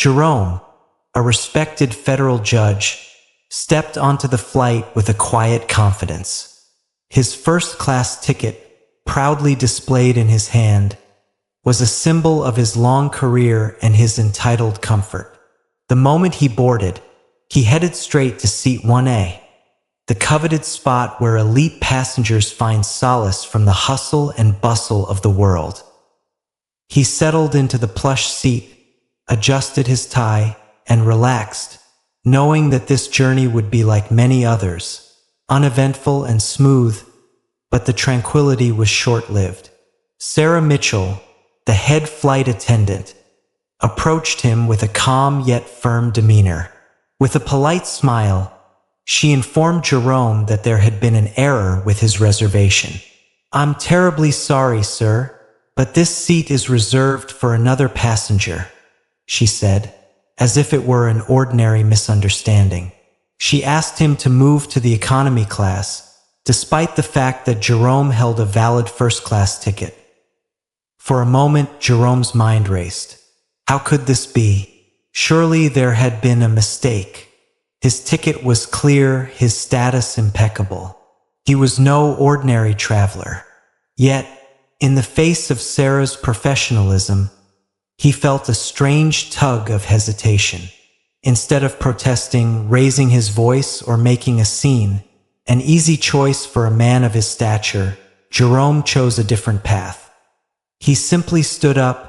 Jerome, a respected federal judge, stepped onto the flight with a quiet confidence. His first-class ticket, proudly displayed in his hand, was a symbol of his long career and his entitled comfort. The moment he boarded, he headed straight to seat 1A, the coveted spot where elite passengers find solace from the hustle and bustle of the world. He settled into the plush seat, adjusted his tie, and relaxed, knowing that this journey would be like many others, uneventful and smooth, but the tranquility was short-lived. Sarah Mitchell, the head flight attendant, approached him with a calm yet firm demeanor. With a polite smile, she informed Jerome that there had been an error with his reservation. "I'm terribly sorry, sir, but this seat is reserved for another passenger," she said, as if it were an ordinary misunderstanding. She asked him to move to the economy class, despite the fact that Jerome held a valid first-class ticket. For a moment, Jerome's mind raced. How could this be? Surely there had been a mistake. His ticket was clear, his status impeccable. He was no ordinary traveler. Yet, in the face of Sarah's professionalism, he felt a strange tug of hesitation. Instead of protesting, raising his voice, or making a scene, an easy choice for a man of his stature, Jerome chose a different path. He simply stood up,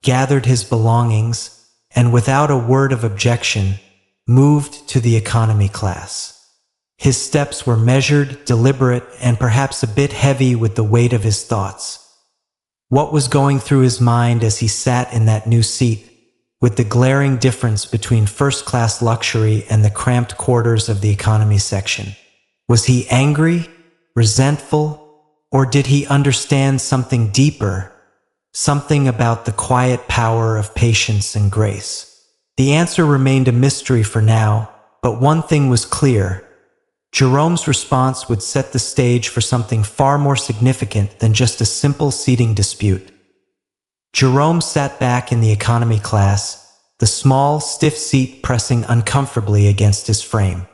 gathered his belongings, and without a word of objection, moved to the economy class. His steps were measured, deliberate, and perhaps a bit heavy with the weight of his thoughts. What was going through his mind as he sat in that new seat, with the glaring difference between first-class luxury and the cramped quarters of the economy section? Was he angry, resentful, or did he understand something deeper, something about the quiet power of patience and grace? The answer remained a mystery for now, but one thing was clear. Jerome's response would set the stage for something far more significant than just a simple seating dispute. Jerome sat back in the economy class, the small, stiff seat pressing uncomfortably against his frame.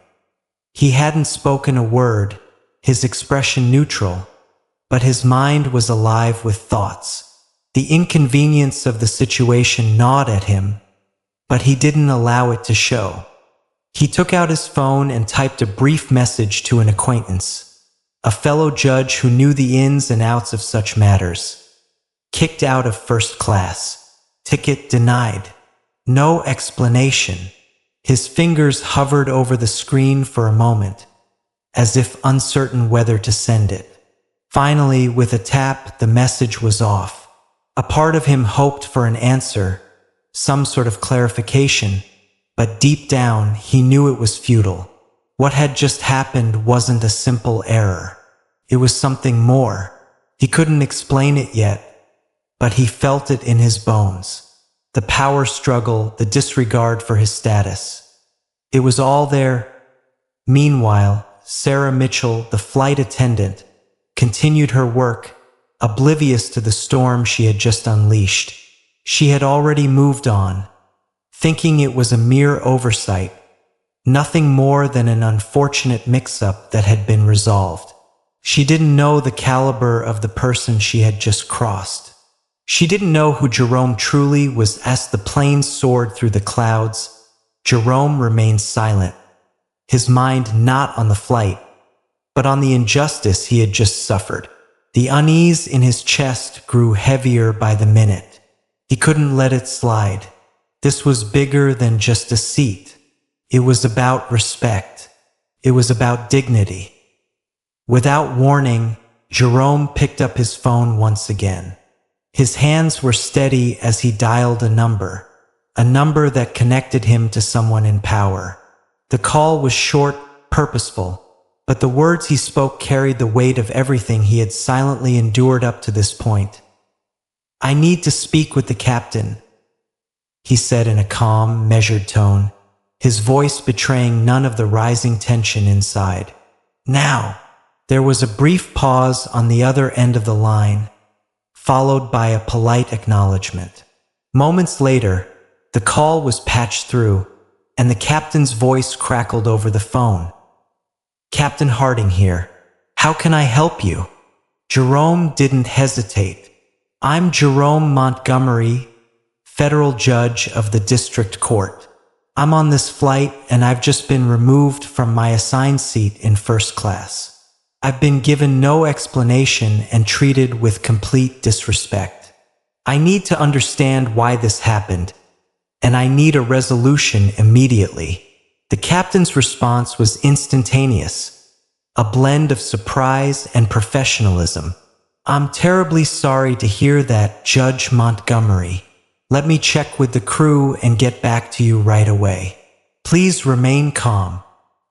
He hadn't spoken a word, his expression neutral, but his mind was alive with thoughts. The inconvenience of the situation gnawed at him, but he didn't allow it to show. He took out his phone and typed a brief message to an acquaintance, a fellow judge who knew the ins and outs of such matters. Kicked out of first class. Ticket denied. No explanation. His fingers hovered over the screen for a moment, as if uncertain whether to send it. Finally, with a tap, the message was off. A part of him hoped for an answer, some sort of clarification, but deep down, he knew it was futile. What had just happened wasn't a simple error. It was something more. He couldn't explain it yet, but he felt it in his bones. The power struggle, the disregard for his status. It was all there. Meanwhile, Sarah Mitchell, the flight attendant, continued her work, oblivious to the storm she had just unleashed. She had already moved on, thinking it was a mere oversight, nothing more than an unfortunate mix-up that had been resolved. She didn't know the caliber of the person she had just crossed. She didn't know who Jerome truly was. As the plane soared through the clouds, Jerome remained silent, his mind not on the flight, but on the injustice he had just suffered. The unease in his chest grew heavier by the minute. He couldn't let it slide. This was bigger than just a seat. It was about respect. It was about dignity. Without warning, Jerome picked up his phone once again. His hands were steady as he dialed a number that connected him to someone in power. The call was short, purposeful, but the words he spoke carried the weight of everything he had silently endured up to this point. "I need to speak with the captain," he said in a calm, measured tone, his voice betraying none of the rising tension inside. "Now." There was a brief pause on the other end of the line, followed by a polite acknowledgement. Moments later, The call was patched through, and the captain's voice crackled over the phone. "Captain Harding here. How can I help you?" Jerome didn't hesitate. "I'm Jerome Montgomery, federal judge of the district court. I'm on this flight and I've just been removed from my assigned seat in first class. I've been given no explanation and treated with complete disrespect. I need to understand why this happened, and I need a resolution immediately." The captain's response was instantaneous, a blend of surprise and professionalism. "I'm terribly sorry to hear that, Judge Montgomery. Let me check with the crew and get back to you right away. Please remain calm."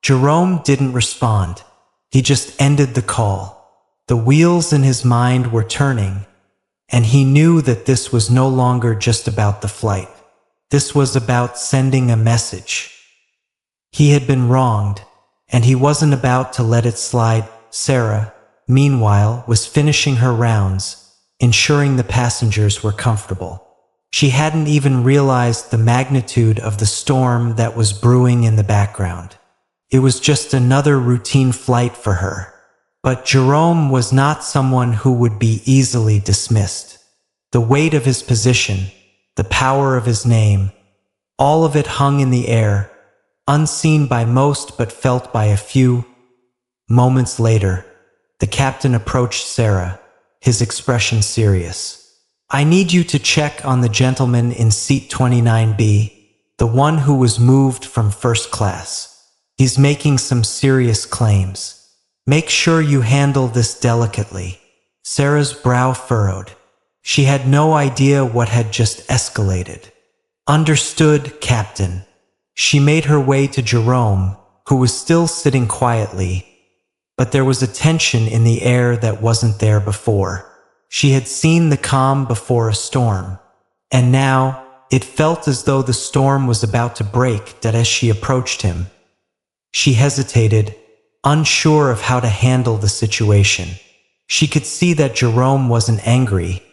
Jerome didn't respond. He just ended the call. The wheels in his mind were turning, and he knew that this was no longer just about the flight. This was about sending a message. He had been wronged, and he wasn't about to let it slide. Sarah, meanwhile, was finishing her rounds, ensuring the passengers were comfortable. She hadn't even realized the magnitude of the storm that was brewing in the background. It was just another routine flight for her. But Jerome was not someone who would be easily dismissed. The weight of his position, the power of his name, all of it hung in the air, unseen by most but felt by a few. Moments later, the captain approached Sarah, his expression serious. "I need you to check on the gentleman in seat 29B, the one who was moved from first class. He's making some serious claims. Make sure you handle this delicately." Sarah's brow furrowed. She had no idea what had just escalated. "Understood, Captain." She made her way to Jerome, who was still sitting quietly, but there was a tension in the air that wasn't there before. She had seen the calm before a storm, and now it felt as though the storm was about to break. That as she approached him, she hesitated, unsure of how to handle the situation. She could see that Jerome wasn't angry,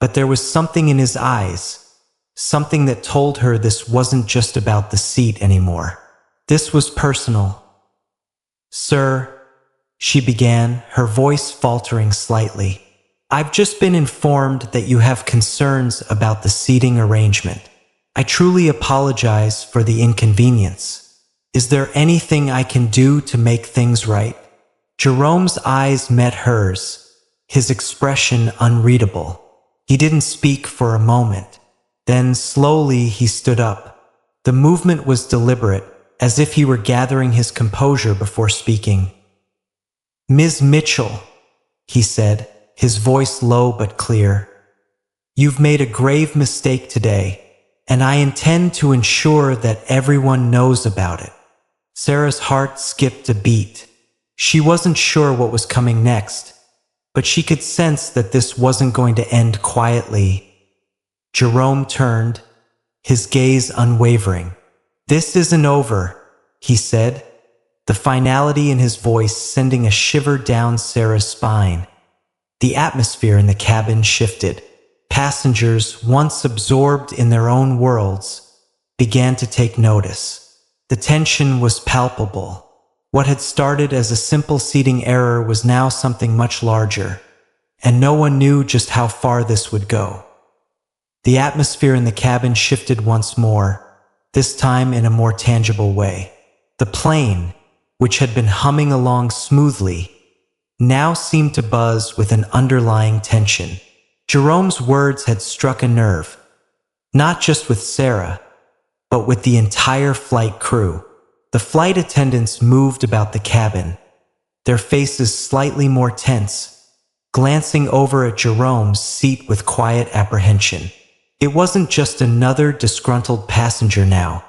but there was something in his eyes, something that told her this wasn't just about the seat anymore. This was personal. "Sir," she began, her voice faltering slightly, "I've just been informed that you have concerns about the seating arrangement. I truly apologize for the inconvenience. Is there anything I can do to make things right?" Jerome's eyes met hers, his expression unreadable. He didn't speak for a moment. Then slowly he stood up. The movement was deliberate, as if he were gathering his composure before speaking. "Ms. Mitchell," he said, his voice low but clear, "you've made a grave mistake today, and I intend to ensure that everyone knows about it." Sarah's heart skipped a beat. She wasn't sure what was coming next, but she could sense that this wasn't going to end quietly. Jerome turned, his gaze unwavering. "This isn't over," he said, the finality in his voice sending a shiver down Sarah's spine. The atmosphere in the cabin shifted. Passengers, once absorbed in their own worlds, began to take notice. The tension was palpable. What had started as a simple seating error was now something much larger, and no one knew just how far this would go. The atmosphere in the cabin shifted once more, this time in a more tangible way. The plane, which had been humming along smoothly, now seemed to buzz with an underlying tension. Jerome's words had struck a nerve, not just with Sarah, but with the entire flight crew. The flight attendants moved about the cabin, their faces slightly more tense, glancing over at Jerome's seat with quiet apprehension. It wasn't just another disgruntled passenger now.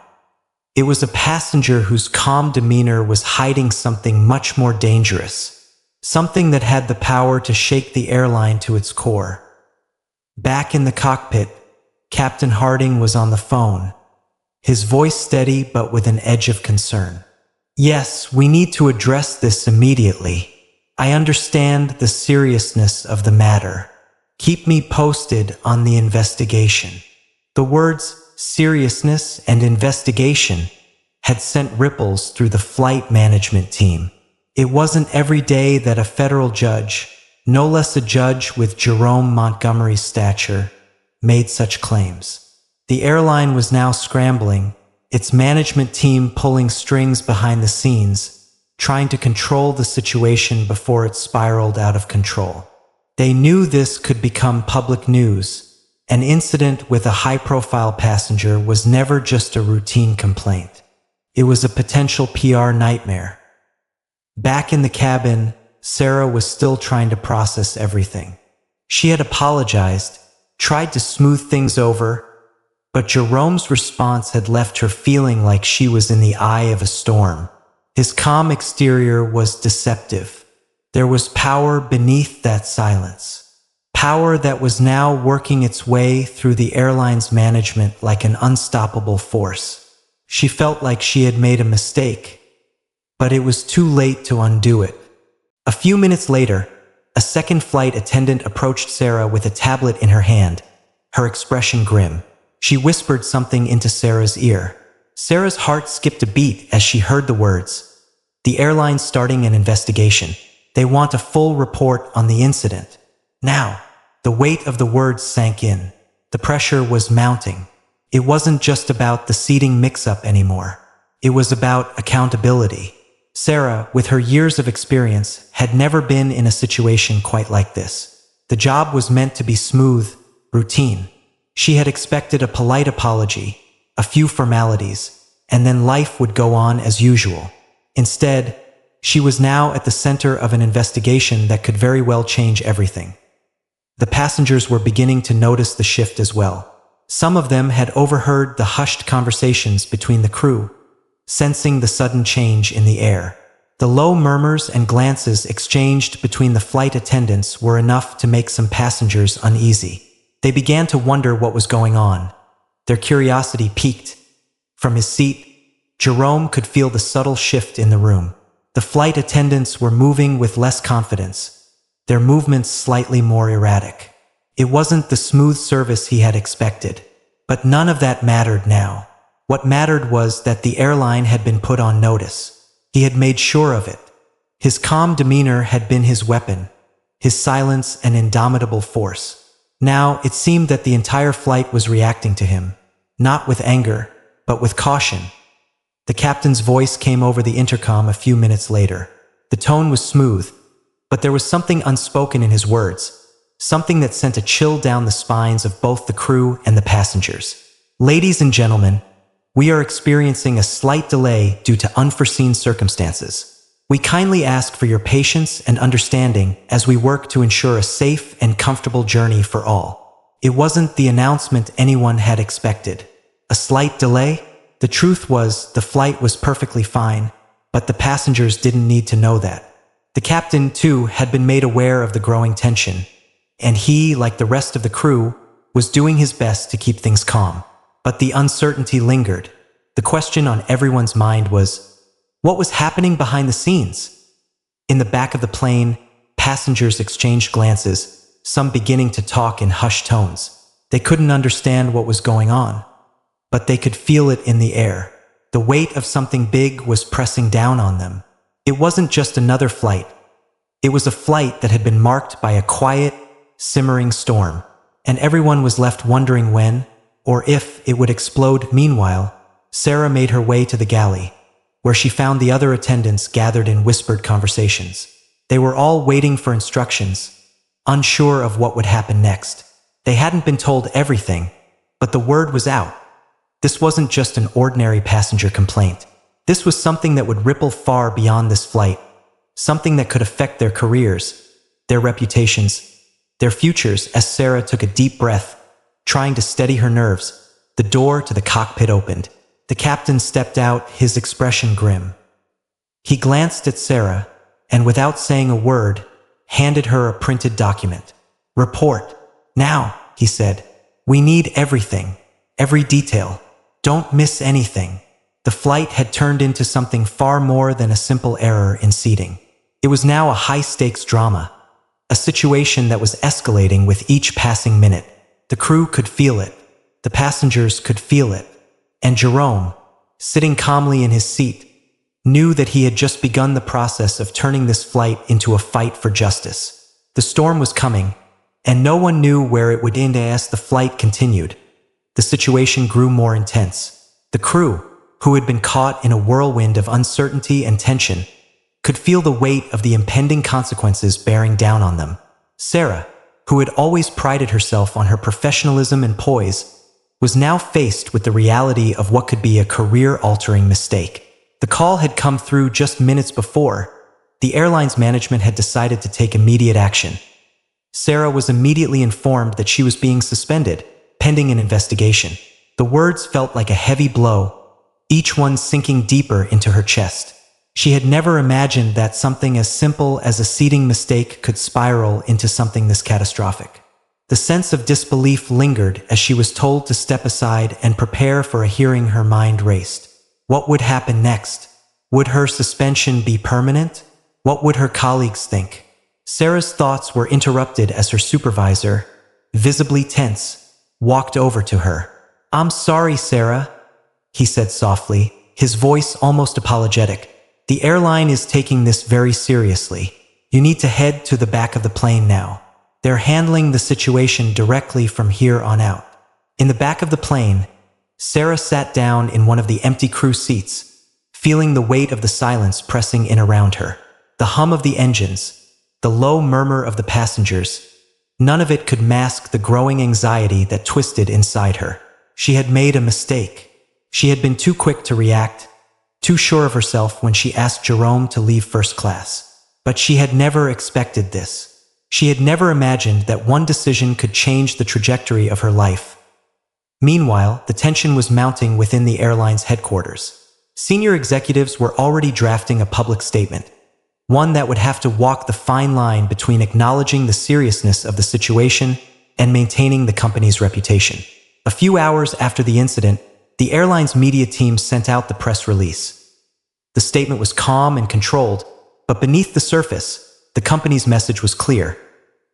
It was a passenger whose calm demeanor was hiding something much more dangerous, something that had the power to shake the airline to its core. Back in the cockpit, Captain Harding was on the phone, his voice steady but with an edge of concern. "Yes, we need to address this immediately. I understand the seriousness of the matter. Keep me posted on the investigation." The words seriousness, and investigation had sent ripples through the flight management team. It wasn't every day that a federal judge, no less a judge with Jerome Montgomery's stature, made such claims. The airline was now scrambling, its management team pulling strings behind the scenes, trying to control the situation before it spiraled out of control. They knew this could become public news. An incident with a high-profile passenger was never just a routine complaint. It was a potential PR nightmare. Back in the cabin, Sarah was still trying to process everything. She had apologized, tried to smooth things over, but Jerome's response had left her feeling like she was in the eye of a storm. His calm exterior was deceptive. There was power beneath that silence. Power that was now working its way through the airline's management like an unstoppable force. She felt like she had made a mistake, but it was too late to undo it. A few minutes later, a second flight attendant approached Sarah with a tablet in her hand, her expression grim. She whispered something into Sarah's ear. Sarah's heart skipped a beat as she heard the words. "The airline's starting an investigation. They want a full report on the incident." Now, the weight of the words sank in. The pressure was mounting. It wasn't just about the seating mix-up anymore. It was about accountability. Sarah, with her years of experience, had never been in a situation quite like this. The job was meant to be smooth, routine. She had expected a polite apology, a few formalities, and then life would go on as usual. Instead, she was now at the center of an investigation that could very well change everything. The passengers were beginning to notice the shift as well. Some of them had overheard the hushed conversations between the crew, sensing the sudden change in the air. The low murmurs and glances exchanged between the flight attendants were enough to make some passengers uneasy. They began to wonder what was going on. Their curiosity piqued. From his seat, Jerome could feel the subtle shift in the room. The flight attendants were moving with less confidence, their movements slightly more erratic. It wasn't the smooth service he had expected, but none of that mattered now. What mattered was that the airline had been put on notice. He had made sure of it. His calm demeanor had been his weapon, his silence an indomitable force. Now it seemed that the entire flight was reacting to him, not with anger, but with caution. The captain's voice came over the intercom a few minutes later. The tone was smooth, but there was something unspoken in his words, something that sent a chill down the spines of both the crew and the passengers. "Ladies and gentlemen, we are experiencing a slight delay due to unforeseen circumstances. We kindly ask for your patience and understanding as we work to ensure a safe and comfortable journey for all." It wasn't the announcement anyone had expected. A slight delay? The truth was, the flight was perfectly fine, but the passengers didn't need to know that. The captain, too, had been made aware of the growing tension, and he, like the rest of the crew, was doing his best to keep things calm. But the uncertainty lingered. The question on everyone's mind was, what was happening behind the scenes? In the back of the plane, passengers exchanged glances, some beginning to talk in hushed tones. They couldn't understand what was going on, but they could feel it in the air. The weight of something big was pressing down on them. It wasn't just another flight. It was a flight that had been marked by a quiet, simmering storm, and everyone was left wondering when, or if, it would explode. Meanwhile, Sarah made her way to the galley, where she found the other attendants gathered in whispered conversations. They were all waiting for instructions, unsure of what would happen next. They hadn't been told everything, but the word was out. This wasn't just an ordinary passenger complaint. This was something that would ripple far beyond this flight, something that could affect their careers, their reputations, their futures. As Sarah took a deep breath, trying to steady her nerves, the door to the cockpit opened. The captain stepped out, his expression grim. He glanced at Sarah, and without saying a word, handed her a printed document. "Report. Now," he said. "We need everything, every detail. Don't miss anything." The flight had turned into something far more than a simple error in seating. It was now a high-stakes drama, a situation that was escalating with each passing minute. The crew could feel it. The passengers could feel it. And Jerome, sitting calmly in his seat, knew that he had just begun the process of turning this flight into a fight for justice. The storm was coming, and no one knew where it would end as the flight continued. The situation grew more intense. The crew, who had been caught in a whirlwind of uncertainty and tension, could feel the weight of the impending consequences bearing down on them. Sarah, who had always prided herself on her professionalism and poise, was now faced with the reality of what could be a career-altering mistake. The call had come through just minutes before. The airline's management had decided to take immediate action. Sarah was immediately informed that she was being suspended, pending an investigation. The words felt like a heavy blow, each one sinking deeper into her chest. She had never imagined that something as simple as a seating mistake could spiral into something this catastrophic. The sense of disbelief lingered as she was told to step aside and prepare for a hearing. Her mind raced. What would happen next? Would her suspension be permanent? What would her colleagues think? Sarah's thoughts were interrupted as her supervisor, visibly tense, walked over to her. "I'm sorry, Sarah," he said softly, his voice almost apologetic. "The airline is taking this very seriously. You need to head to the back of the plane now. They're handling the situation directly from here on out." In the back of the plane, Sarah sat down in one of the empty crew seats, feeling the weight of the silence pressing in around her. The hum of the engines, the low murmur of the passengers, none of it could mask the growing anxiety that twisted inside her. She had made a mistake. She had been too quick to react, too sure of herself when she asked Jerome to leave first class. But she had never expected this. She had never imagined that one decision could change the trajectory of her life. Meanwhile, the tension was mounting within the airline's headquarters. Senior executives were already drafting a public statement, one that would have to walk the fine line between acknowledging the seriousness of the situation and maintaining the company's reputation. A few hours after the incident, the airline's media team sent out the press release. The statement was calm and controlled, but beneath the surface, the company's message was clear.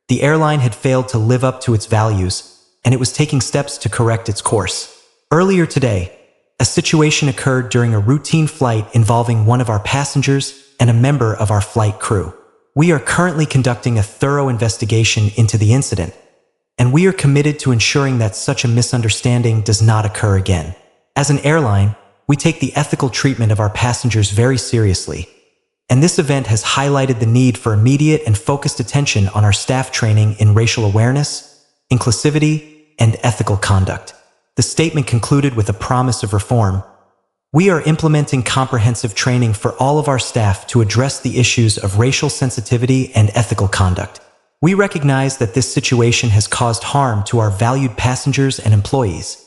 The airline had failed to live up to its values, and it was taking steps to correct its course. Earlier today, a situation occurred during a routine flight involving one of our passengers and a member of our flight crew. We are currently conducting a thorough investigation into the incident, and we are committed to ensuring that such a misunderstanding does not occur again. As an airline, we take the ethical treatment of our passengers very seriously, and this event has highlighted the need for immediate and focused attention on our staff training in racial awareness, inclusivity, and ethical conduct. The statement concluded with a promise of reform. We are implementing comprehensive training for all of our staff to address the issues of racial sensitivity and ethical conduct. We recognize that this situation has caused harm to our valued passengers and employees,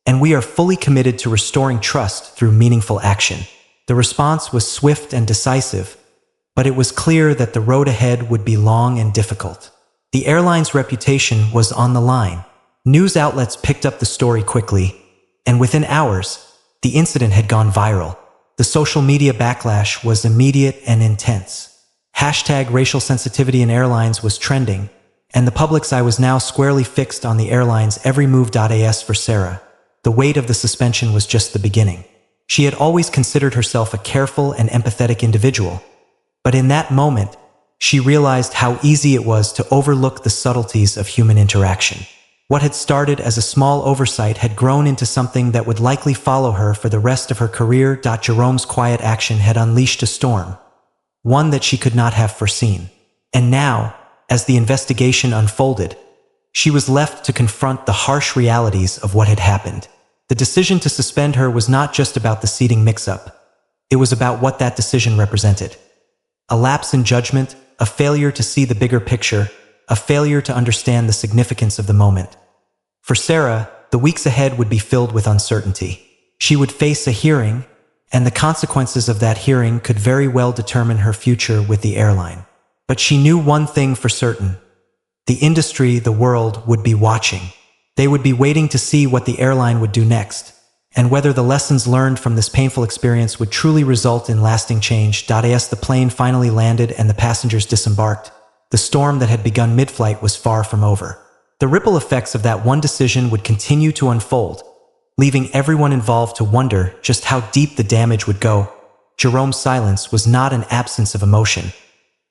and we are fully committed to restoring trust through meaningful action. The response was swift and decisive, but it was clear that the road ahead would be long and difficult. The airline's reputation was on the line. News outlets picked up the story quickly, and within hours, the incident had gone viral. The social media backlash was immediate and intense. Hashtag racial sensitivity in airlines was trending, and the public's eye was now squarely fixed on the airline's every move. As for Sarah, the weight of the suspension was just the beginning. She had always considered herself a careful and empathetic individual, but in that moment, she realized how easy it was to overlook the subtleties of human interaction. What had started as a small oversight had grown into something that would likely follow her for the rest of her career. Jerome's quiet action had unleashed a storm, one that she could not have foreseen. And now, as the investigation unfolded, she was left to confront the harsh realities of what had happened. The decision to suspend her was not just about the seating mix-up. It was about what that decision represented. A lapse in judgment, a failure to see the bigger picture, a failure to understand the significance of the moment. For Sarah, the weeks ahead would be filled with uncertainty. She would face a hearing, and the consequences of that hearing could very well determine her future with the airline. But she knew one thing for certain. The industry, the world, would be watching. They would be waiting to see what the airline would do next, and whether the lessons learned from this painful experience would truly result in lasting change. As the plane finally landed and the passengers disembarked, the storm that had begun mid-flight was far from over. The ripple effects of that one decision would continue to unfold, leaving everyone involved to wonder just how deep the damage would go. Jerome's silence was not an absence of emotion,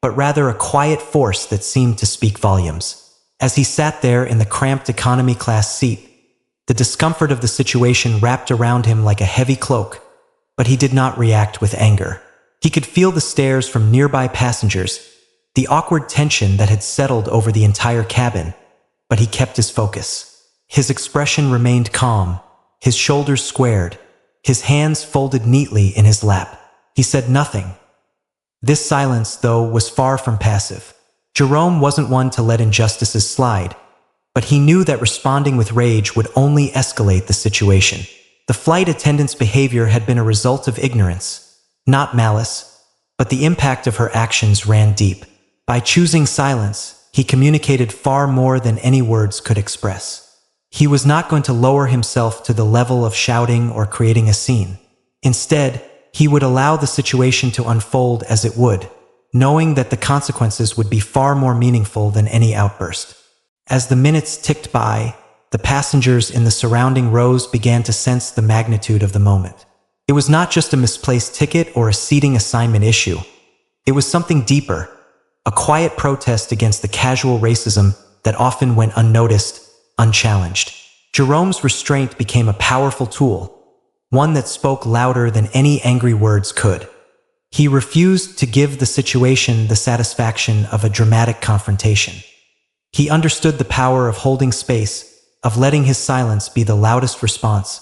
but rather a quiet force that seemed to speak volumes. As he sat there in the cramped economy class seat, the discomfort of the situation wrapped around him like a heavy cloak, but he did not react with anger. He could feel the stares from nearby passengers, the awkward tension that had settled over the entire cabin, but he kept his focus. His expression remained calm, his shoulders squared, his hands folded neatly in his lap. He said nothing. This silence, though, was far from passive. Jerome wasn't one to let injustices slide, but he knew that responding with rage would only escalate the situation. The flight attendant's behavior had been a result of ignorance, not malice, but the impact of her actions ran deep. By choosing silence, he communicated far more than any words could express. He was not going to lower himself to the level of shouting or creating a scene. Instead, he would allow the situation to unfold as it would, knowing that the consequences would be far more meaningful than any outburst. As the minutes ticked by, the passengers in the surrounding rows began to sense the magnitude of the moment. It was not just a misplaced ticket or a seating assignment issue. It was something deeper, a quiet protest against the casual racism that often went unnoticed, unchallenged. Jerome's restraint became a powerful tool, one that spoke louder than any angry words could. He refused to give the situation the satisfaction of a dramatic confrontation. He understood the power of holding space, of letting his silence be the loudest response.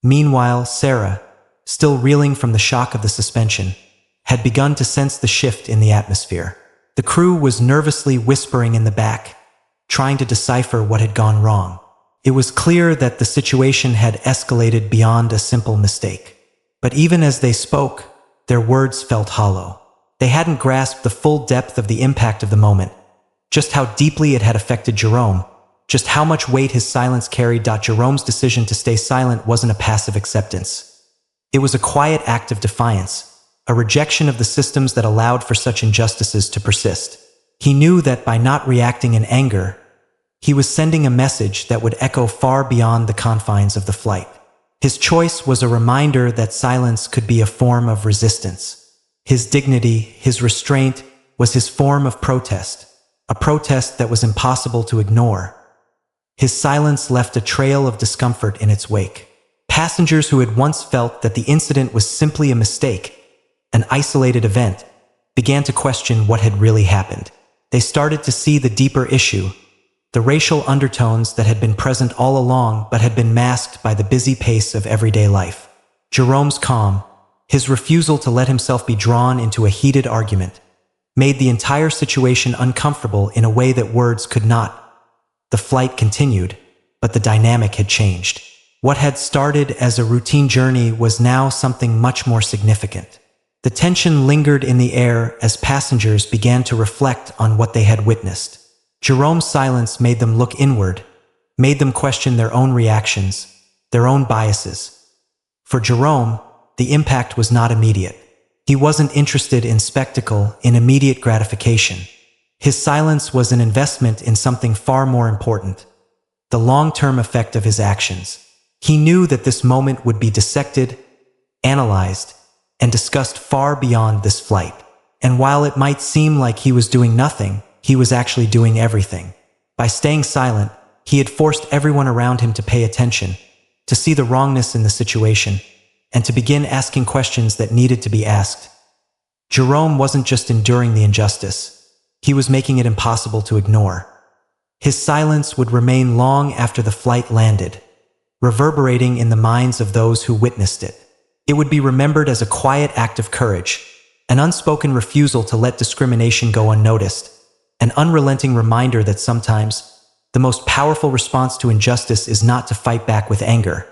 Meanwhile, Sarah, still reeling from the shock of the suspension, had begun to sense the shift in the atmosphere. The crew was nervously whispering in the back, trying to decipher what had gone wrong. It was clear that the situation had escalated beyond a simple mistake. But even as they spoke, their words felt hollow. They hadn't grasped the full depth of the impact of the moment, just how deeply it had affected Jerome, just how much weight his silence carried. Jerome's decision to stay silent wasn't a passive acceptance. It was a quiet act of defiance, a rejection of the systems that allowed for such injustices to persist. He knew that by not reacting in anger, he was sending a message that would echo far beyond the confines of the flight. His choice was a reminder that silence could be a form of resistance. His dignity, his restraint, was his form of protest, a protest that was impossible to ignore. His silence left a trail of discomfort in its wake. Passengers who had once felt that the incident was simply a mistake, an isolated event, began to question what had really happened. They started to see the deeper issue, the racial undertones that had been present all along but had been masked by the busy pace of everyday life. Jerome's calm, his refusal to let himself be drawn into a heated argument, made the entire situation uncomfortable in a way that words could not. The flight continued, but the dynamic had changed. What had started as a routine journey was now something much more significant. The tension lingered in the air as passengers began to reflect on what they had witnessed. Jerome's silence made them look inward, made them question their own reactions, their own biases. For Jerome, the impact was not immediate. He wasn't interested in spectacle, in immediate gratification. His silence was an investment in something far more important, the long-term effect of his actions. He knew that this moment would be dissected, analyzed, and discussed far beyond this flight. And while it might seem like he was doing nothing, he was actually doing everything. By staying silent, he had forced everyone around him to pay attention, to see the wrongness in the situation, and to begin asking questions that needed to be asked. Jerome wasn't just enduring the injustice. He was making it impossible to ignore. His silence would remain long after the flight landed, reverberating in the minds of those who witnessed it. It would be remembered as a quiet act of courage, an unspoken refusal to let discrimination go unnoticed, an unrelenting reminder that sometimes the most powerful response to injustice is not to fight back with anger,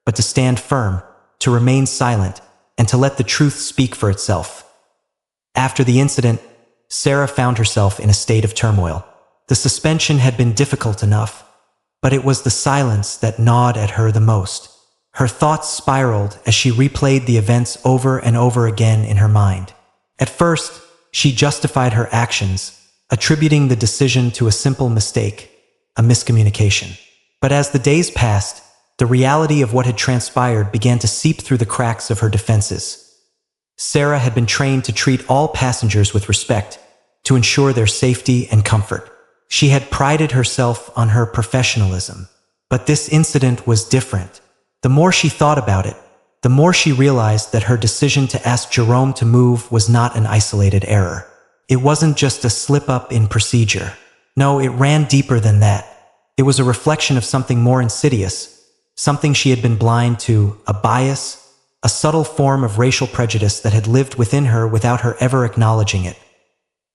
but to stand firm, to remain silent, and to let the truth speak for itself. After the incident, Sarah found herself in a state of turmoil. The suspension had been difficult enough, but it was the silence that gnawed at her the most. Her thoughts spiraled as she replayed the events over and over again in her mind. At first, she justified her actions, attributing the decision to a simple mistake, a miscommunication. But as the days passed, the reality of what had transpired began to seep through the cracks of her defenses. Sarah had been trained to treat all passengers with respect, to ensure their safety and comfort. She had prided herself on her professionalism. But this incident was different. The more she thought about it, the more she realized that her decision to ask Jerome to move was not an isolated error. It wasn't just a slip-up in procedure. No, it ran deeper than that. It was a reflection of something more insidious, something she had been blind to, a bias, a subtle form of racial prejudice that had lived within her without her ever acknowledging it.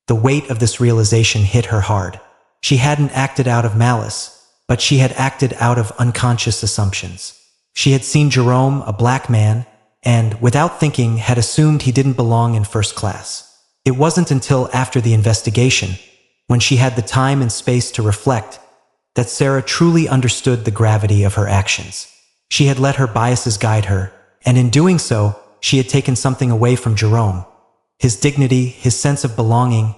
The weight of this realization hit her hard. She hadn't acted out of malice, but she had acted out of unconscious assumptions. She had seen Jerome, a black man, and, without thinking, had assumed he didn't belong in first class. It wasn't until after the investigation, when she had the time and space to reflect, that Sarah truly understood the gravity of her actions. She had let her biases guide her, and in doing so, she had taken something away from Jerome. His dignity, his sense of belonging,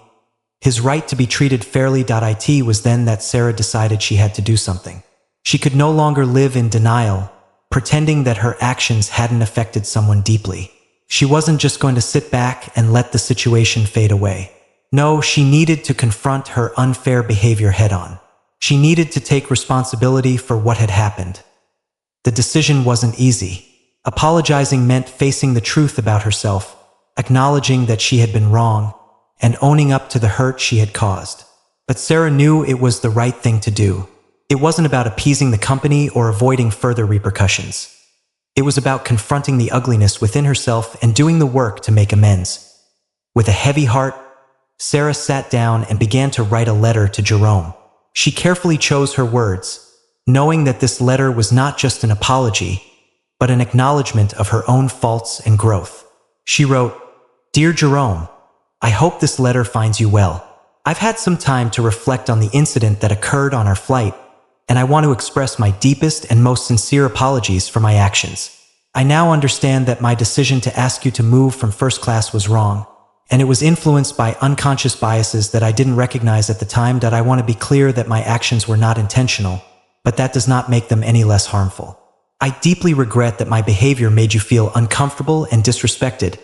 his right to be treated fairly. It was then that Sarah decided she had to do something. She could no longer live in denial, pretending that her actions hadn't affected someone deeply. She wasn't just going to sit back and let the situation fade away. No, she needed to confront her unfair behavior head-on. She needed to take responsibility for what had happened. The decision wasn't easy. Apologizing meant facing the truth about herself, acknowledging that she had been wrong, and owning up to the hurt she had caused. But Sarah knew it was the right thing to do. It wasn't about appeasing the company or avoiding further repercussions. It was about confronting the ugliness within herself and doing the work to make amends. With a heavy heart, Sarah sat down and began to write a letter to Jerome. She carefully chose her words, knowing that this letter was not just an apology, but an acknowledgement of her own faults and growth. She wrote, "Dear Jerome, I hope this letter finds you well. I've had some time to reflect on the incident that occurred on our flight, and I want to express my deepest and most sincere apologies for my actions. I now understand that my decision to ask you to move from first class was wrong, and it was influenced by unconscious biases that I didn't recognize at the time. I want to be clear that my actions were not intentional, but that does not make them any less harmful. I deeply regret that my behavior made you feel uncomfortable and disrespected,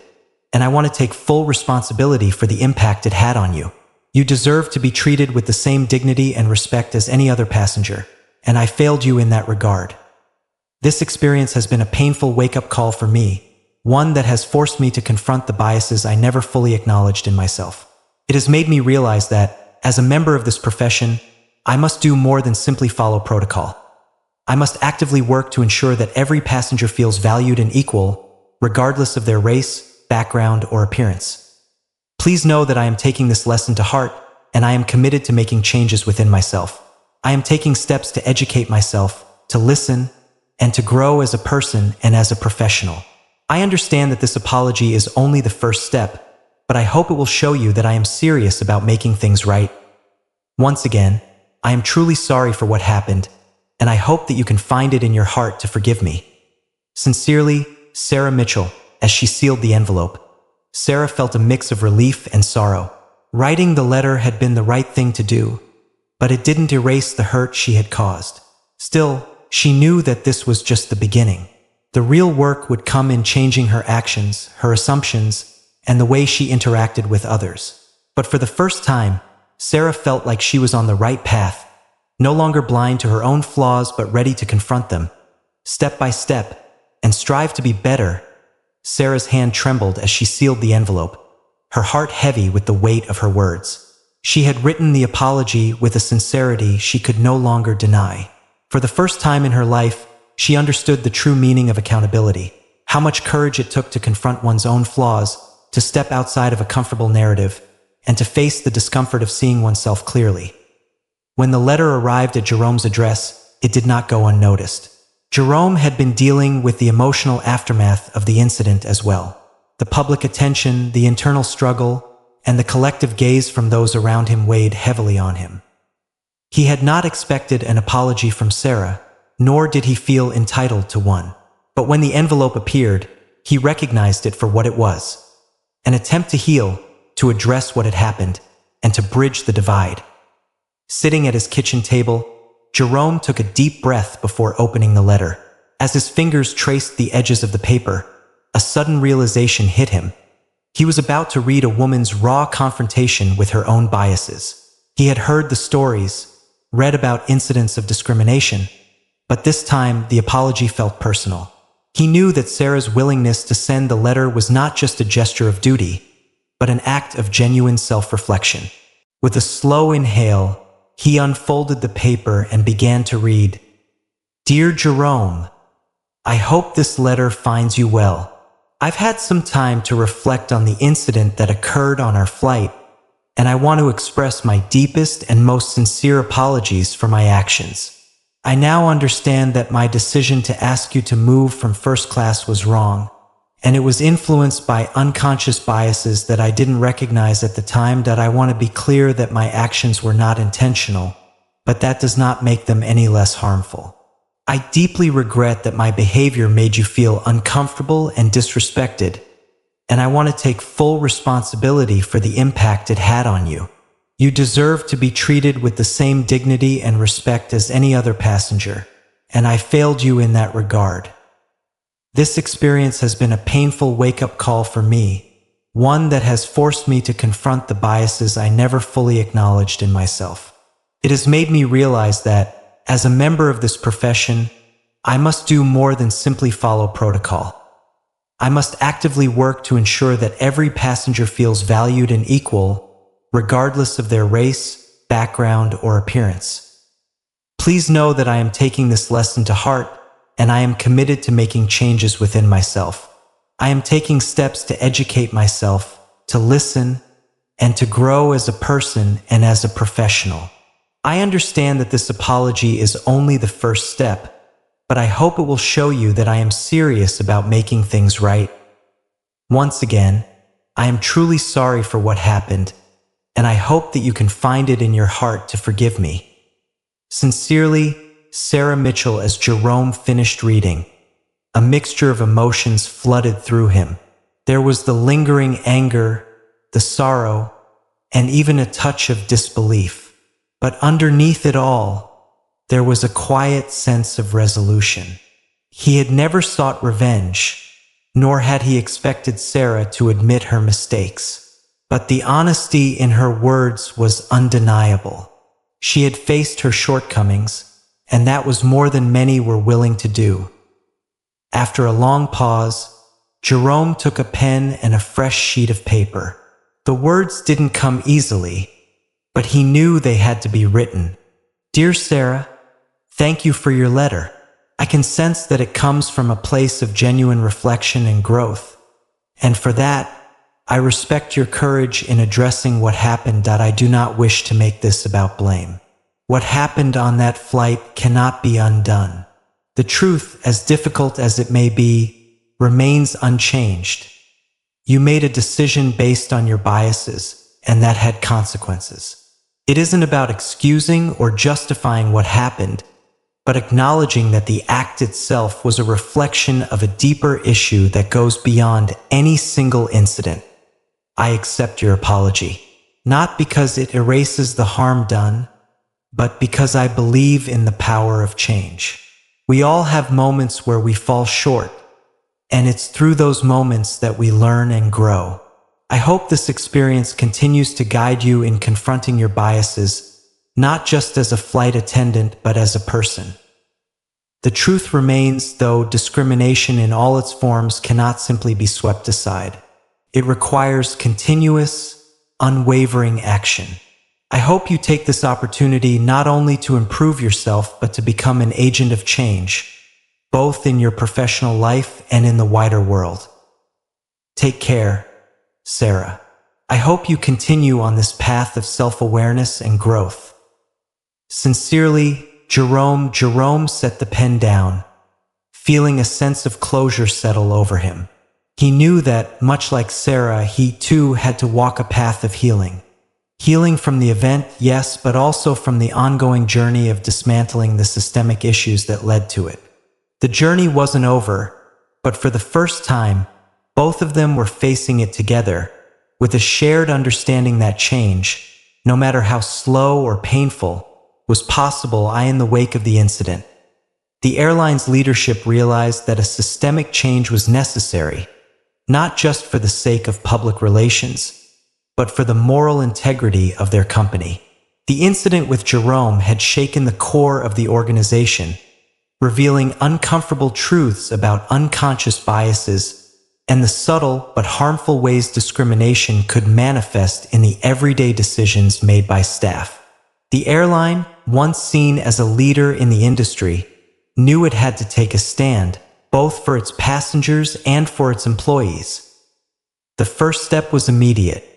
and I want to take full responsibility for the impact it had on you. You deserve to be treated with the same dignity and respect as any other passenger, and I failed you in that regard. This experience has been a painful wake-up call for me, one that has forced me to confront the biases I never fully acknowledged in myself. It has made me realize that, as a member of this profession, I must do more than simply follow protocol. I must actively work to ensure that every passenger feels valued and equal, regardless of their race, background, or appearance. Please know that I am taking this lesson to heart, and I am committed to making changes within myself. I am taking steps to educate myself, to listen, and to grow as a person and as a professional. I understand that this apology is only the first step, but I hope it will show you that I am serious about making things right. Once again, I am truly sorry for what happened, and I hope that you can find it in your heart to forgive me. Sincerely, Sarah Mitchell." As she sealed the envelope, Sarah felt a mix of relief and sorrow. Writing the letter had been the right thing to do, but it didn't erase the hurt she had caused. Still, she knew that this was just the beginning. The real work would come in changing her actions, her assumptions, and the way she interacted with others. But for the first time, Sarah felt like she was on the right path, no longer blind to her own flaws but ready to confront them, step by step, and strive to be better. Sarah's hand trembled as she sealed the envelope, her heart heavy with the weight of her words. She had written the apology with a sincerity she could no longer deny. For the first time in her life, she understood the true meaning of accountability, how much courage it took to confront one's own flaws, to step outside of a comfortable narrative, and to face the discomfort of seeing oneself clearly. When the letter arrived at Jerome's address, it did not go unnoticed. Jerome had been dealing with the emotional aftermath of the incident as well. The public attention, the internal struggle, and the collective gaze from those around him weighed heavily on him. He had not expected an apology from Sarah, nor did he feel entitled to one. But when the envelope appeared, he recognized it for what it was: an attempt to heal, to address what had happened, and to bridge the divide. Sitting at his kitchen table, Jerome took a deep breath before opening the letter. As his fingers traced the edges of the paper, a sudden realization hit him. He was about to read a woman's raw confrontation with her own biases. He had heard the stories, read about incidents of discrimination, but this time the apology felt personal. He knew that Sarah's willingness to send the letter was not just a gesture of duty, but an act of genuine self-reflection. With a slow inhale, he unfolded the paper and began to read, "Dear Jerome, I hope this letter finds you well. I've had some time to reflect on the incident that occurred on our flight, and I want to express my deepest and most sincere apologies for my actions. I now understand that my decision to ask you to move from first class was wrong, and it was influenced by unconscious biases that I didn't recognize at the time. That I want to be clear that my actions were not intentional, but that does not make them any less harmful. I deeply regret that my behavior made you feel uncomfortable and disrespected, and I want to take full responsibility for the impact it had on you. You deserve to be treated with the same dignity and respect as any other passenger, and I failed you in that regard. This experience has been a painful wake-up call for me, one that has forced me to confront the biases I never fully acknowledged in myself. It has made me realize that, as a member of this profession, I must do more than simply follow protocol. I must actively work to ensure that every passenger feels valued and equal, regardless of their race, background, or appearance. Please know that I am taking this lesson to heart, and I am committed to making changes within myself. I am taking steps to educate myself, to listen, and to grow as a person and as a professional. I understand that this apology is only the first step, but I hope it will show you that I am serious about making things right. Once again, I am truly sorry for what happened, and I hope that you can find it in your heart to forgive me. Sincerely, Sarah Mitchell. As Jerome finished reading, a mixture of emotions flooded through him. There was the lingering anger, the sorrow, and even a touch of disbelief. But underneath it all, there was a quiet sense of resolution. He had never sought revenge, nor had he expected Sarah to admit her mistakes. But the honesty in her words was undeniable. She had faced her shortcomings, and that was more than many were willing to do. After a long pause, Jerome took a pen and a fresh sheet of paper. The words didn't come easily, but he knew they had to be written. "Dear Sarah, thank you for your letter. I can sense that it comes from a place of genuine reflection and growth. And for that, I respect your courage in addressing what happened. I do not wish to make this about blame. What happened on that flight cannot be undone. The truth, as difficult as it may be, remains unchanged. You made a decision based on your biases, and that had consequences. It isn't about excusing or justifying what happened, but acknowledging that the act itself was a reflection of a deeper issue that goes beyond any single incident. I accept your apology, not because it erases the harm done, but because I believe in the power of change. We all have moments where we fall short, and it's through those moments that we learn and grow. I hope this experience continues to guide you in confronting your biases, not just as a flight attendant, but as a person. The truth remains, though, discrimination in all its forms cannot simply be swept aside. It requires continuous, unwavering action. I hope you take this opportunity not only to improve yourself, but to become an agent of change, both in your professional life and in the wider world. Take care, Sarah. I hope you continue on this path of self-awareness and growth. Sincerely, Jerome. Jerome set the pen down, feeling a sense of closure settle over him. He knew that, much like Sarah, he too had to walk a path of healing. Healing from the event, yes, but also from the ongoing journey of dismantling the systemic issues that led to it. The journey wasn't over, but for the first time, both of them were facing it together, with a shared understanding that change, no matter how slow or painful, was possible in the wake of the incident. The airline's leadership realized that a systemic change was necessary, not just for the sake of public relations, but for the moral integrity of their company. The incident with Jerome had shaken the core of the organization, revealing uncomfortable truths about unconscious biases and the subtle but harmful ways discrimination could manifest in the everyday decisions made by staff. The airline, once seen as a leader in the industry, knew it had to take a stand, both for its passengers and for its employees. The first step was immediate.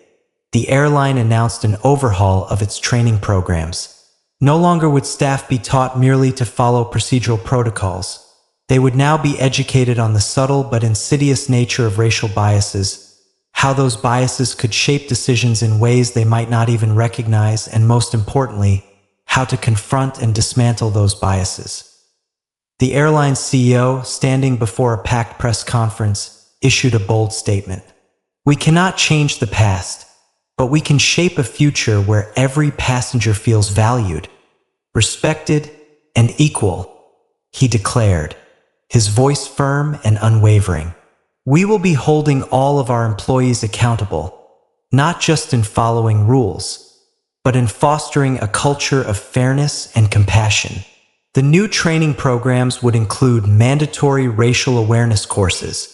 The airline announced an overhaul of its training programs. No longer would staff be taught merely to follow procedural protocols. They would now be educated on the subtle but insidious nature of racial biases, how those biases could shape decisions in ways they might not even recognize, and most importantly, how to confront and dismantle those biases. The airline's CEO, standing before a packed press conference, issued a bold statement. "We cannot change the past, but we can shape a future where every passenger feels valued, respected, and equal," he declared, his voice firm and unwavering. "We will be holding all of our employees accountable, not just in following rules, but in fostering a culture of fairness and compassion." The new training programs would include mandatory racial awareness courses,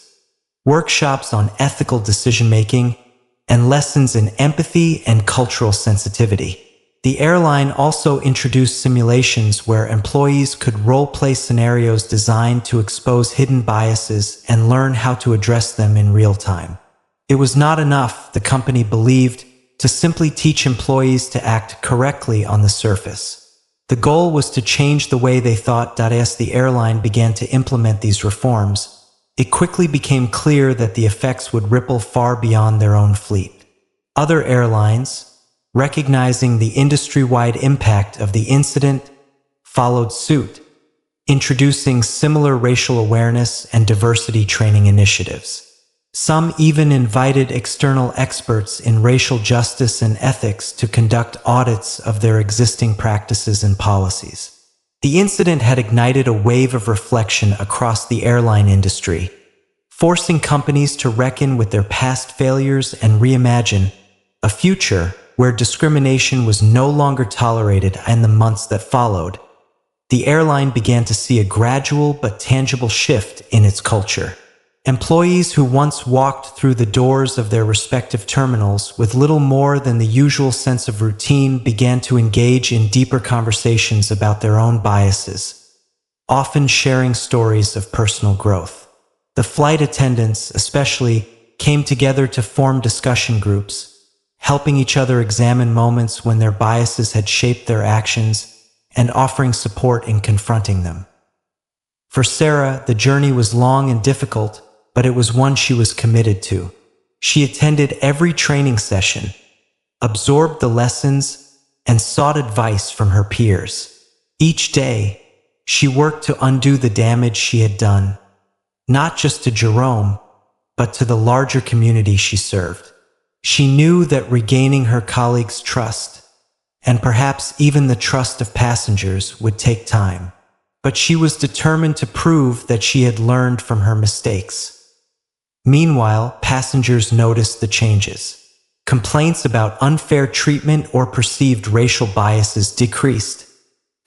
workshops on ethical decision-making, and lessons in empathy and cultural sensitivity. The airline also introduced simulations where employees could role-play scenarios designed to expose hidden biases and learn how to address them in real time. It was not enough, the company believed, to simply teach employees to act correctly on the surface. The goal was to change the way they thought. As the airline began to implement these reforms, it quickly became clear that the effects would ripple far beyond their own fleet. Other airlines, recognizing the industry-wide impact of the incident, followed suit, introducing similar racial awareness and diversity training initiatives. Some even invited external experts in racial justice and ethics to conduct audits of their existing practices and policies. The incident had ignited a wave of reflection across the airline industry, forcing companies to reckon with their past failures and reimagine a future where discrimination was no longer tolerated. In the months that followed, the airline began to see a gradual but tangible shift in its culture. Employees who once walked through the doors of their respective terminals with little more than the usual sense of routine began to engage in deeper conversations about their own biases, often sharing stories of personal growth. The flight attendants, especially, came together to form discussion groups, helping each other examine moments when their biases had shaped their actions and offering support in confronting them. For Sarah, the journey was long and difficult, but it was one she was committed to. She attended every training session, absorbed the lessons, and sought advice from her peers. Each day, she worked to undo the damage she had done, not just to Jerome, but to the larger community she served. She knew that regaining her colleagues' trust, and perhaps even the trust of passengers, would take time. But she was determined to prove that she had learned from her mistakes. Meanwhile, passengers noticed the changes. Complaints about unfair treatment or perceived racial biases decreased,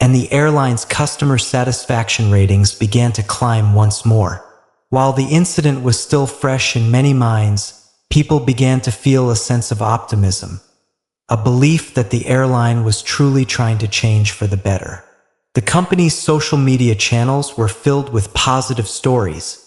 and the airline's customer satisfaction ratings began to climb once more. While the incident was still fresh in many minds, people began to feel a sense of optimism, a belief that the airline was truly trying to change for the better. The company's social media channels were filled with positive stories,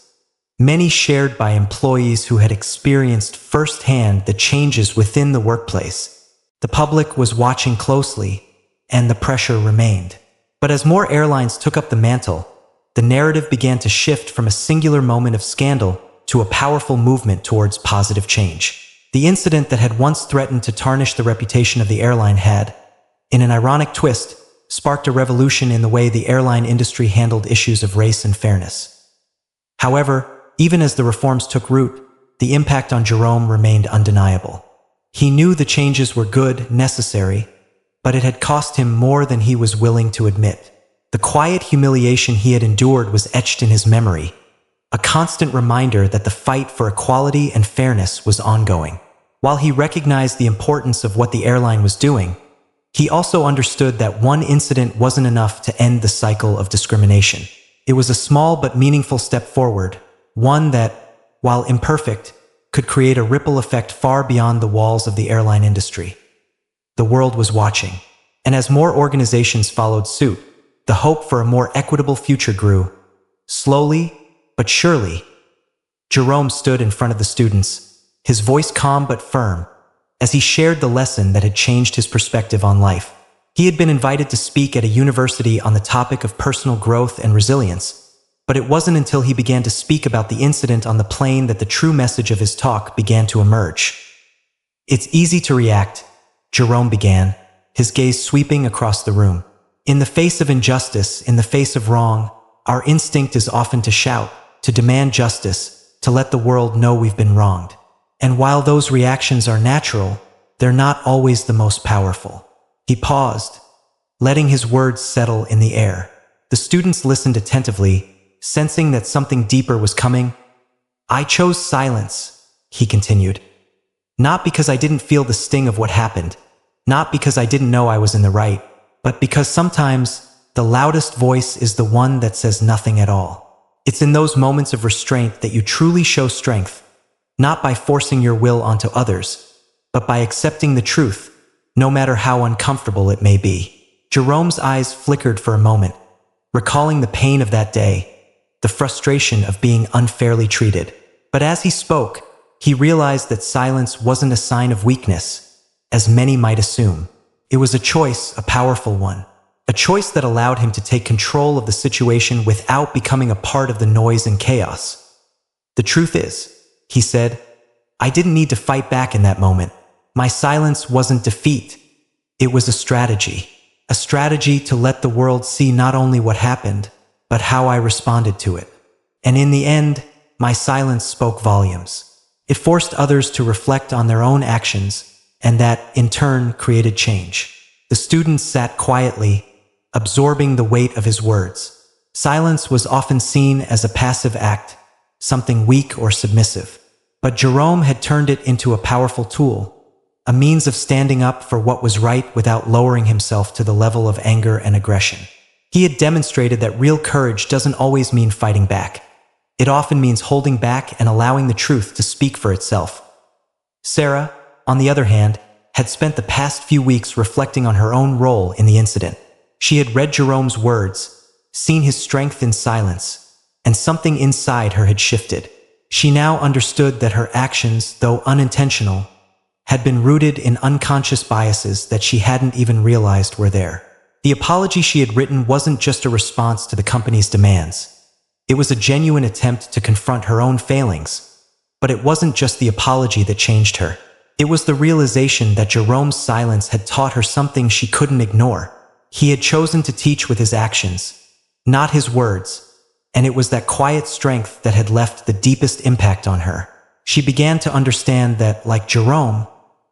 many shared by employees who had experienced firsthand the changes within the workplace. The public was watching closely, and the pressure remained. But as more airlines took up the mantle, the narrative began to shift from a singular moment of scandal to a powerful movement towards positive change. The incident that had once threatened to tarnish the reputation of the airline had, in an ironic twist, sparked a revolution in the way the airline industry handled issues of race and fairness. However, even as the reforms took root, the impact on Jerome remained undeniable. He knew the changes were good, necessary, but it had cost him more than he was willing to admit. The quiet humiliation he had endured was etched in his memory, a constant reminder that the fight for equality and fairness was ongoing. While he recognized the importance of what the airline was doing, he also understood that one incident wasn't enough to end the cycle of discrimination. It was a small but meaningful step forward, one that, while imperfect, could create a ripple effect far beyond the walls of the airline industry. The world was watching, and as more organizations followed suit, the hope for a more equitable future grew. Slowly, but surely, Jerome stood in front of the students, his voice calm but firm, as he shared the lesson that had changed his perspective on life. He had been invited to speak at a university on the topic of personal growth and resilience, but it wasn't until he began to speak about the incident on the plane that the true message of his talk began to emerge. "It's easy to react," Jerome began, his gaze sweeping across the room. "In the face of injustice, in the face of wrong, our instinct is often to shout, to demand justice, to let the world know we've been wronged. And while those reactions are natural, they're not always the most powerful." He paused, letting his words settle in the air. The students listened attentively, sensing that something deeper was coming. "I chose silence," he continued. "Not because I didn't feel the sting of what happened, not because I didn't know I was in the right, but because sometimes the loudest voice is the one that says nothing at all. It's in those moments of restraint that you truly show strength, not by forcing your will onto others, but by accepting the truth, no matter how uncomfortable it may be." Jerome's eyes flickered for a moment, recalling the pain of that day, the frustration of being unfairly treated. But as he spoke, he realized that silence wasn't a sign of weakness, as many might assume. It was a choice, a powerful one, a choice that allowed him to take control of the situation without becoming a part of the noise and chaos. "The truth is," he said, "I didn't need to fight back in that moment. My silence wasn't defeat. It was a strategy to let the world see not only what happened, but how I responded to it. And in the end, my silence spoke volumes. It forced others to reflect on their own actions, and that, in turn, created change." The students sat quietly, absorbing the weight of his words. Silence was often seen as a passive act, something weak or submissive. But Jerome had turned it into a powerful tool, a means of standing up for what was right without lowering himself to the level of anger and aggression. He had demonstrated that real courage doesn't always mean fighting back. It often means holding back and allowing the truth to speak for itself. Sarah, on the other hand, had spent the past few weeks reflecting on her own role in the incident. She had read Jerome's words, seen his strength in silence, and something inside her had shifted. She now understood that her actions, though unintentional, had been rooted in unconscious biases that she hadn't even realized were there. The apology she had written wasn't just a response to the company's demands. It was a genuine attempt to confront her own failings. But it wasn't just the apology that changed her. It was the realization that Jerome's silence had taught her something she couldn't ignore. He had chosen to teach with his actions, not his words, and it was that quiet strength that had left the deepest impact on her. She began to understand that, like Jerome,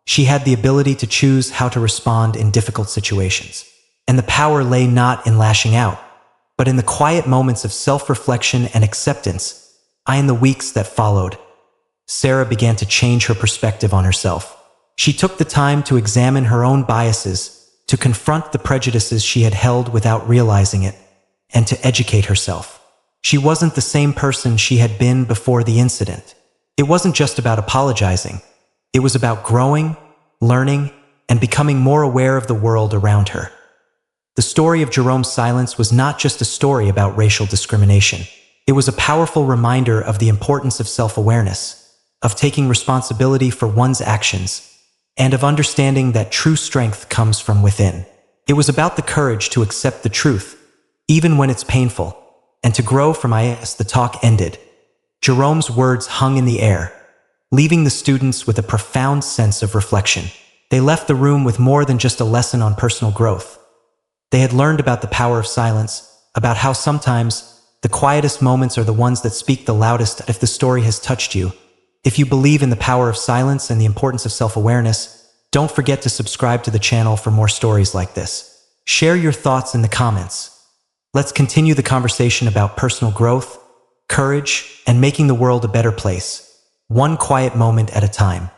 she had the ability to choose how to respond in difficult situations. And the power lay not in lashing out, but in the quiet moments of self-reflection and acceptance. In the weeks that followed, Sarah began to change her perspective on herself. She took the time to examine her own biases, to confront the prejudices she had held without realizing it, and to educate herself. She wasn't the same person she had been before the incident. It wasn't just about apologizing. It was about growing, learning, and becoming more aware of the world around her. The story of Jerome's silence was not just a story about racial discrimination. It was a powerful reminder of the importance of self-awareness, of taking responsibility for one's actions, and of understanding that true strength comes from within. It was about the courage to accept the truth, even when it's painful, and to grow from it. As the talk ended, Jerome's words hung in the air, leaving the students with a profound sense of reflection. They left the room with more than just a lesson on personal growth. They had learned about the power of silence, about how sometimes the quietest moments are the ones that speak the loudest. If the story has touched you, if you believe in the power of silence and the importance of self-awareness, Don't forget to subscribe to the channel for more stories like this. Share your thoughts in the comments. Let's continue the conversation about personal growth, courage, and making the world a better place, one quiet moment at a time.